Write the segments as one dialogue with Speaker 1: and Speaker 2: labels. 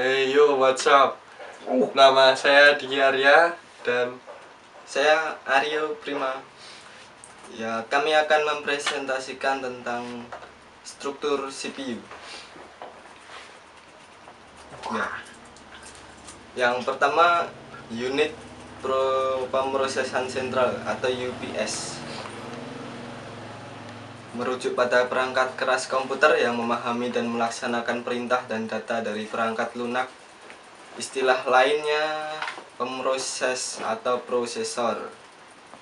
Speaker 1: Hey yo, what's up? Nama saya Diki Arya dan
Speaker 2: Saya Aryo Prima. Ya, kami akan mempresentasikan tentang struktur CPU. Ya. Yang pertama, unit pemrosesan sentral atau UPS. Merujuk pada perangkat keras komputer yang memahami dan melaksanakan perintah dan data dari perangkat lunak. Istilah lainnya pemroses atau prosesor,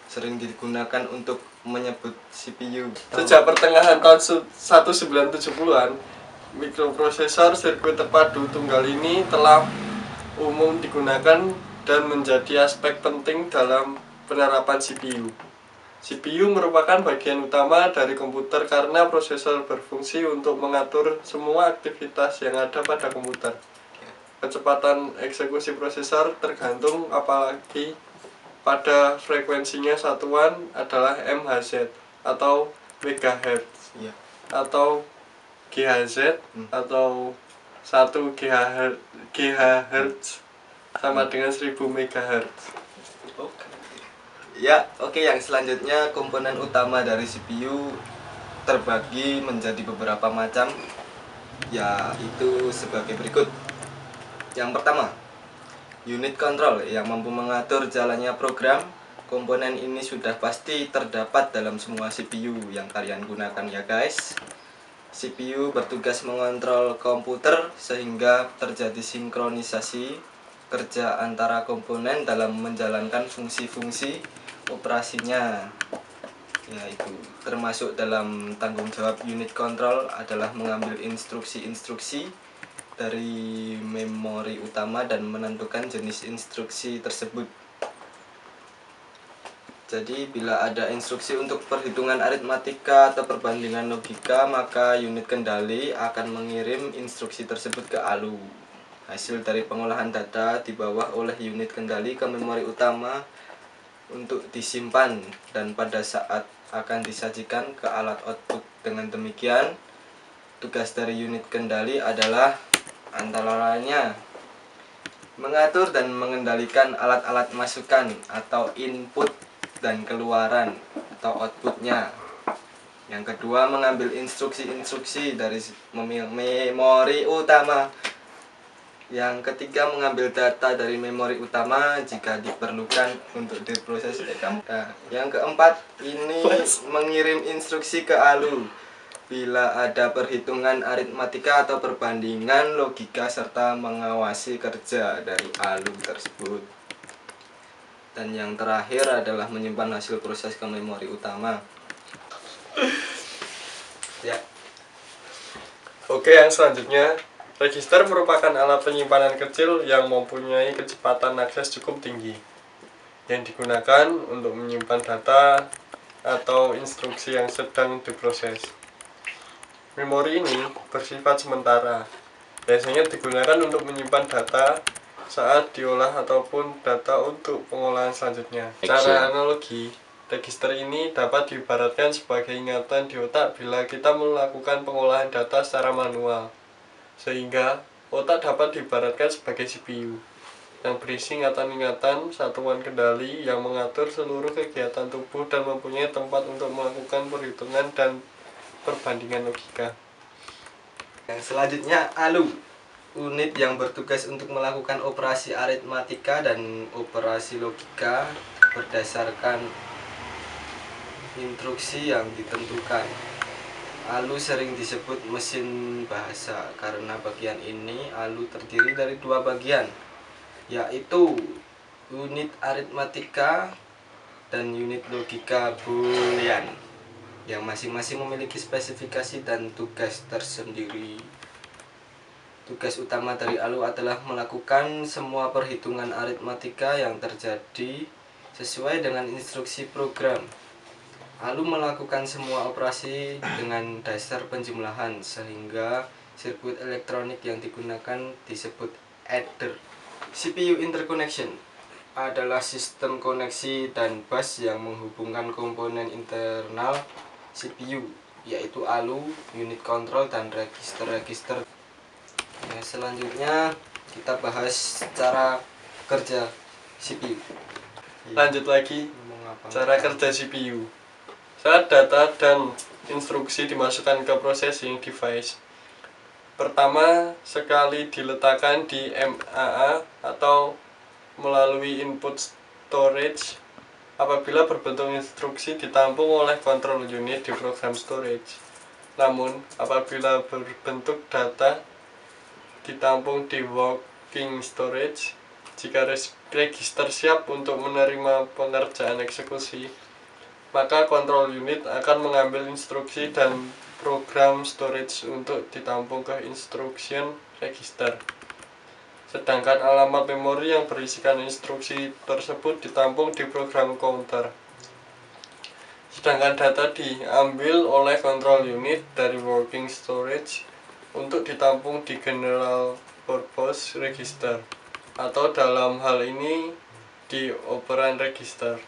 Speaker 2: sering digunakan untuk menyebut CPU.
Speaker 1: sejak pertengahan tahun 1970-an, mikroprosesor sirkuit terpadu tunggal ini telah umum digunakan dan menjadi aspek penting dalam penerapan CPU. CPU merupakan bagian utama dari komputer karena prosesor berfungsi untuk mengatur semua aktivitas yang ada pada komputer. Kecepatan eksekusi prosesor tergantung apalagi pada frekuensinya satuan adalah MHz atau megahertz
Speaker 2: Ya.
Speaker 1: atau GHz atau 1 GHz sama dengan 1000 MHz.
Speaker 2: Oke, yang selanjutnya komponen utama dari CPU terbagi menjadi beberapa macam, yaitu sebagai berikut. Yang pertama, unit control yang mampu mengatur jalannya program. Komponen ini sudah pasti terdapat dalam semua CPU yang kalian gunakan ya guys. CPU bertugas mengontrol komputer sehingga terjadi sinkronisasi kerja antara komponen dalam menjalankan fungsi-fungsi operasinya. Yaitu termasuk dalam tanggung jawab unit control adalah mengambil instruksi-instruksi dari memori utama dan menentukan jenis instruksi tersebut. Jadi bila ada instruksi untuk perhitungan aritmatika atau perbandingan logika, maka unit kendali akan mengirim instruksi tersebut ke ALU. Hasil dari pengolahan data dibawa oleh unit kendali ke memori utama untuk disimpan dan pada saat akan disajikan ke alat output. Dengan demikian, tugas dari unit kendali adalah antara lainnya mengatur dan mengendalikan alat-alat masukan atau input dan keluaran atau outputnya. Yang kedua, mengambil instruksi-instruksi dari memori utama. Yang ketiga, mengambil data dari memori utama jika diperlukan untuk diproses. Yang keempat, ini mengirim instruksi ke ALU bila ada perhitungan aritmatika atau perbandingan logika serta mengawasi kerja dari ALU tersebut. Dan yang terakhir adalah menyimpan hasil proses ke memori utama. Ya.
Speaker 1: Oke, yang selanjutnya, register merupakan alat penyimpanan kecil yang mempunyai kecepatan akses cukup tinggi yang digunakan untuk menyimpan data atau instruksi yang sedang diproses. Memori ini bersifat sementara, biasanya digunakan untuk menyimpan data saat diolah ataupun data untuk pengolahan selanjutnya. Secara analogi, register ini dapat diibaratkan sebagai ingatan di otak bila kita melakukan pengolahan data secara manual, sehingga otak dapat diibaratkan sebagai CPU yang berisi ingatan-ingatan satuan kendali yang mengatur seluruh kegiatan tubuh dan mempunyai tempat untuk melakukan perhitungan dan perbandingan logika.
Speaker 2: Yang selanjutnya ALU, unit yang bertugas untuk melakukan operasi aritmatika dan operasi logika berdasarkan instruksi yang ditentukan. ALU sering disebut mesin bahasa karena bagian ini ALU terdiri dari dua bagian, yaitu unit aritmatika dan unit logika boolean, yang masing-masing memiliki spesifikasi dan tugas tersendiri. Tugas utama dari ALU adalah melakukan semua perhitungan aritmatika yang terjadi sesuai dengan instruksi program. ALU melakukan semua operasi dengan dasar penjumlahan sehingga sirkuit elektronik yang digunakan disebut adder. CPU interconnection adalah sistem koneksi dan bus yang menghubungkan komponen internal CPU, yaitu ALU, unit control, dan register-register. Selanjutnya kita bahas cara kerja CPU.
Speaker 1: Lanjut lagi,
Speaker 2: Ngomong apa?
Speaker 1: cara kerja CPU. Saat data dan instruksi dimasukkan ke processing device, pertama sekali diletakkan di MAA atau melalui input storage. Apabila berbentuk instruksi ditampung oleh control unit di program storage. Namun, apabila berbentuk data ditampung di working storage, jika register siap untuk menerima pengerjaan eksekusi, maka control unit akan mengambil instruksi dan program storage untuk ditampung ke instruction register. Sedangkan alamat memori yang berisikan instruksi tersebut ditampung di program counter. Sedangkan data diambil oleh control unit dari working storage untuk ditampung di general purpose register, atau dalam hal ini di operand register.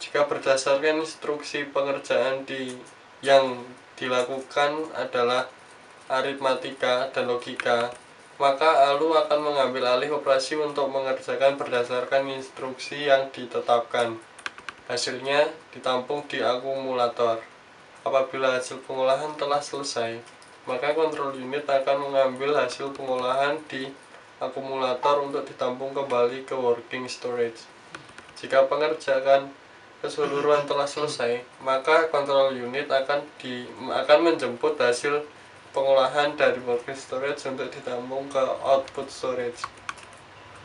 Speaker 1: Jika berdasarkan instruksi pengerjaan yang dilakukan adalah aritmatika dan logika, maka ALU akan mengambil alih operasi untuk mengerjakan berdasarkan instruksi yang ditetapkan. Hasilnya ditampung di akumulator. Apabila hasil pengolahan telah selesai, maka control unit akan mengambil hasil pengolahan di akumulator untuk ditampung kembali ke working storage. Jika pengerjaan keseluruhan telah selesai, maka control unit akan menjemput hasil pengolahan dari working storage untuk ditampung ke output storage.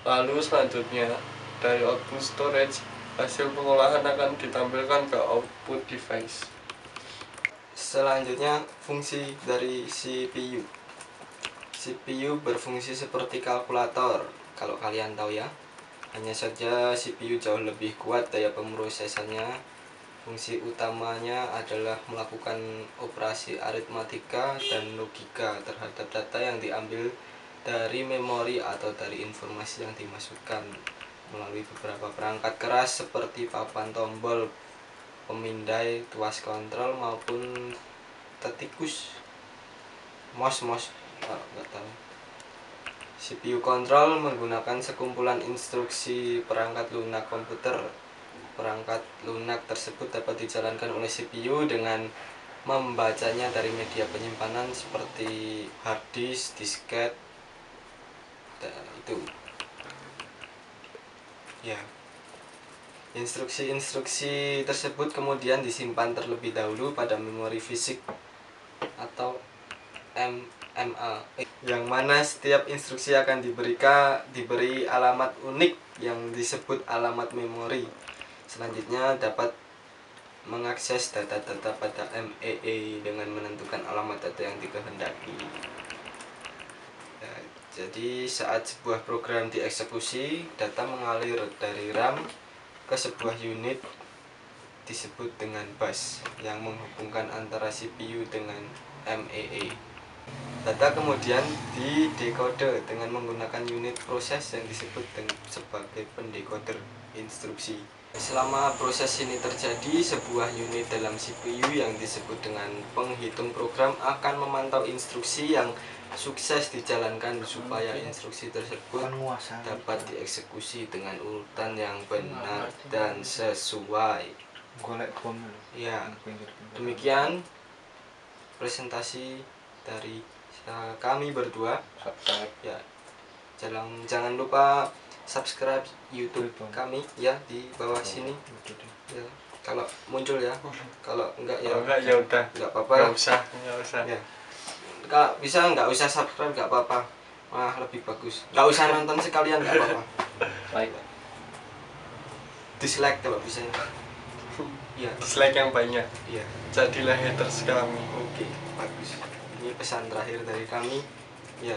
Speaker 1: Lalu selanjutnya, dari output storage, hasil pengolahan akan ditampilkan ke output device.
Speaker 2: Selanjutnya, fungsi dari CPU. CPU berfungsi seperti kalkulator, kalau kalian tahu ya. Hanya saja CPU jauh lebih kuat daya pemrosesannya. Fungsi utamanya adalah melakukan operasi aritmatika dan logika terhadap data yang diambil dari memori atau dari informasi yang dimasukkan melalui beberapa perangkat keras seperti papan tombol pemindai, tuas kontrol maupun tetikus, mouse nggak tahu. CPU kontrol menggunakan sekumpulan instruksi perangkat lunak komputer. Perangkat lunak tersebut dapat dijalankan oleh CPU dengan membacanya dari media penyimpanan seperti hard disk, disket, itu ya. Instruksi-instruksi tersebut kemudian disimpan terlebih dahulu pada memori fisik atau MMA, yang mana setiap instruksi akan diberi alamat unik yang disebut alamat memori. Selanjutnya dapat mengakses data-data pada MEA dengan menentukan alamat data yang dikehendaki. Jadi saat sebuah program dieksekusi, data mengalir dari RAM ke sebuah unit disebut dengan bus yang menghubungkan antara CPU dengan MEA. Data kemudian didekode dengan menggunakan unit proses yang disebut sebagai pendekoder instruksi. Selama proses ini terjadi, sebuah unit dalam CPU yang disebut dengan penghitung program akan memantau instruksi yang sukses dijalankan supaya instruksi tersebut dapat dieksekusi dengan urutan yang benar dan sesuai. Ya, demikian presentasi dari kami berdua. Ya, jangan lupa subscribe YouTube kami ya di bawah sini. Ya, kalau muncul ya, kalau enggak ya
Speaker 1: udah
Speaker 2: enggak apa-apa.
Speaker 1: Enggak usah.
Speaker 2: Ya. Kalau bisa enggak usah subscribe enggak apa-apa. Wah, lebih bagus. Enggak usah nonton sekalian enggak apa-apa.
Speaker 1: Baik.
Speaker 2: Dislike kalau bisa. Iya,
Speaker 1: Dislike yang banyak.
Speaker 2: iya.
Speaker 1: Jadilah haters kami.
Speaker 2: Oke, bagus. Ini pesan terakhir dari kami. Ya,